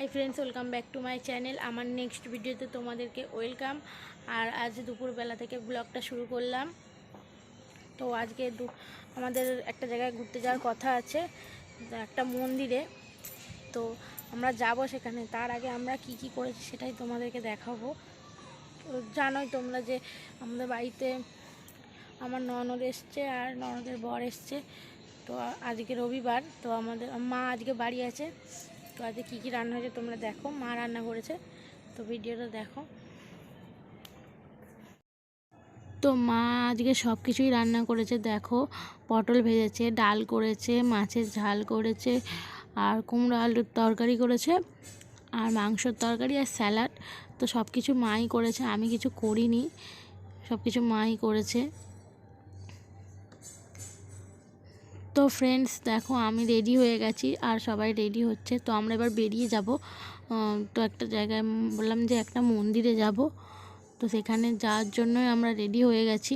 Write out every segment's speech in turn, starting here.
Friends welcome back to my channel आमार next भिडियोते तोमादेरके वेलकाम। और आज दुपुर बेला थेके ब्लगटा शुरू करलाम। तो आज के आमादेर एकटा जायगाय घुरते जाओयार कथा आछे, एकटा मंदिरे। तो आमरा जाबो सेखाने, तार आगे आमरा की की करेछि सेटाई तोमादेरके देखाबो। तो जानोई तोमरा जे आमादेर बाड़ीते आमार ननद एसेछे और ननदेर बर एसेछे। तो आज के रविवार, तो आमादेर मा आज के बाड़ी आछे। तो आज की रान्ना हয়েছে তোমরা देखो, मा रान्ना करेছে। तो भिडियोটা देखो। तो मा आज के सब কিছুই রান্না করেছে। দেখো পটল ভেজেছে, ডাল করেছে, মাছের ঝাল করেছে, আর কুমড়ো আলুর তরকারি করেছে, আর মাংসের তরকারি আর স্যালাড। তো সব কিছু মাই করেছে, আমি কিছু করিনি, সব কিছু মাই করেছে। तो फ्रेंड्स देखो आमी रेडी हो गेছি और सबाई रेडी होच्छे। तो आमरा एबार बेरिये जाबो। तो एक जगह बोललाम जे एक मंदिरे जाबो, तो सेखाने जाओयार जोन्नोई आमरा रेडी हो गेছি।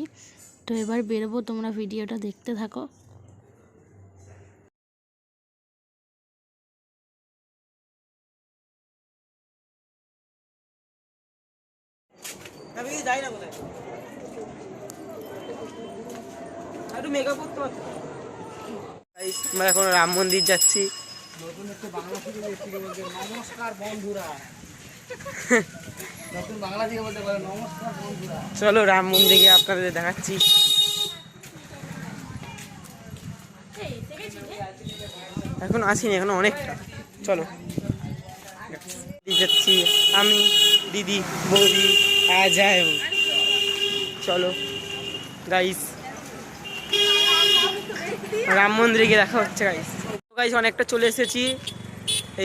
तो एबार बेरोबो, तोमरा भिडियोटा देखते थाको। আমি যাই না কোথায় একটু মেকআপ করতে পারছি। আমরা এখন রাম মন্দির যাচ্ছি। নতুন একটা বাংলা থেকে বলতে নমস্কার বন্ধুরা, নতুন বাংলা থেকে বলতে পারে নমস্কার বন্ধুরা। চলো রাম মন্দিরে গিয়ে আপনাদের দেখাচ্ছি। এখন আসিনি, এখন অনেকটা। চলো যাচ্ছি আমি, দিদি, বৌদি আর যাই। চলো গাইস, রাম মন্দিরে গিয়ে দেখা হচ্ছে গাইস। গাইস অনেকটা চলে এসেছি।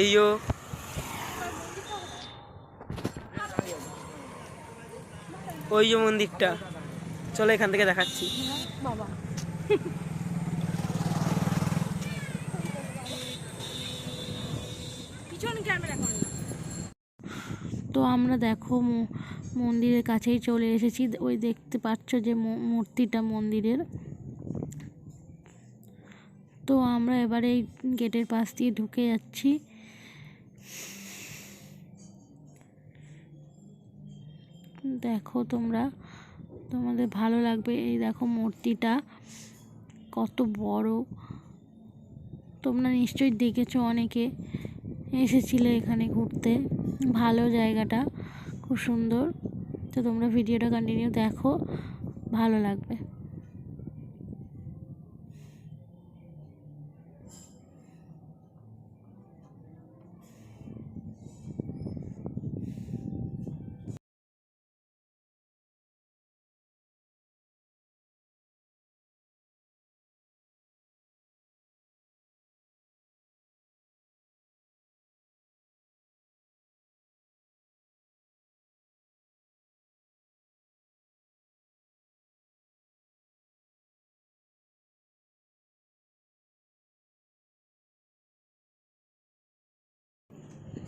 এইও ওই যে মন্দিরটা, চলো এখান থেকে দেখাচ্ছি। বাবা পিছন ক্যামেরা কর না। তো আমরা দেখো মন্দিরের কাছেই চলে এসেছি। ওই দেখতে পাচ্ছ যে মূর্তিটা মন্দিরের। তো আমরা এবারে এই গেটের পাশ দিয়ে ঢুকে যাচ্ছি। দেখো তোমরা, তোমাদের ভালো লাগবে। এই দেখো মূর্তিটা কত বড়, তোমরা নিশ্চয়ই দেখেছো, অনেকে এসেছিলে এখানে ঘুরতে। ভালো জায়গাটা, খুব সুন্দর। তো তোমরা ভিডিওটা কন্টিনিউ দেখো, ভালো লাগবে।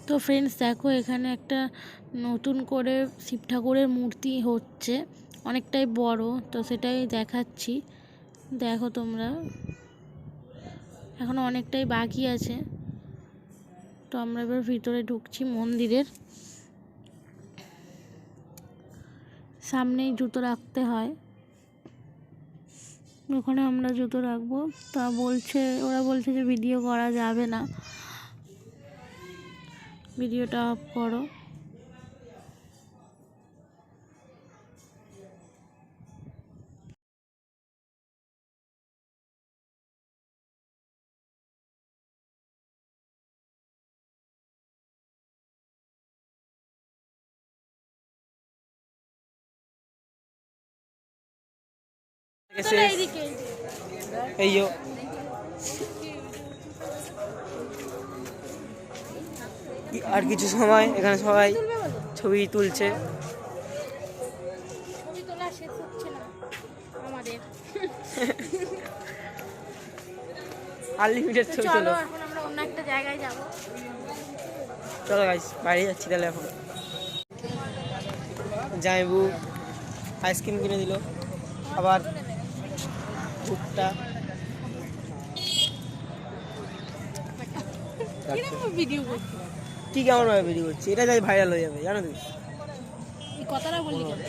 তো फ्रेंड्स देखो এখানে একটা নতুন করে শিব ঠাকুরের মূর্তি হচ্ছে, অনেকটাই বড়। তো সেটাই দেখাচ্ছি, দেখো তোমরা। এখনো অনেকটাই বাকি আছে। তো আমরা এবার ভিতরে ঢুকছি মন্দিরের। সামনেই জুতো রাখতে হয়, ওখানে আমরা জুতো রাখবো। তা ওরা বলছে যে ভিডিও করা যাবে না, ভিডিওটা অফ করো। এইও আর কিছু সময় এখানে সবাই ছবি তুলছে। ছবি তোলা শেষ হচ্ছে না আমাদের, আনলিমিটেড ছবি তোলো। এখন আমরা অন্য একটা জায়গায় যাব। চলো গাইস, বাইরে যাচ্ছি তাহলে। এখন জামাইবু আইসক্রিম কিনে দিল, আবার ভুট্টা। ভিডিও করছি ঠিক কেমন ভাবে ভিডিও করছি, এটা যাই ভাইরাল হয়ে যাবে জানো তুমি। এই কথাটা বললি কেন?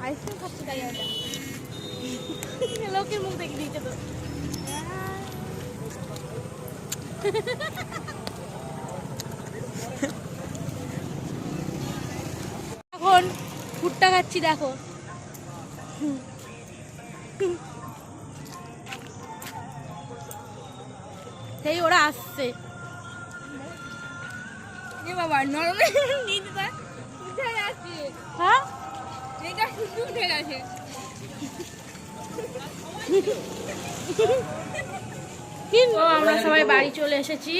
আইসক্রিম খাচ্ছি তাই এটা লোকের মুখ দেখে দিয়েছে তো। এখন ভুট্টা খাচ্ছি দেখো। সেই ওরা আসছে। এ বাবা নরম নিতে উঠে গেছে। হ্যাঁ এটা শুধু উঠে গেছে। কিন্তু আমরা সবাই বাড়ি চলে এসেছি।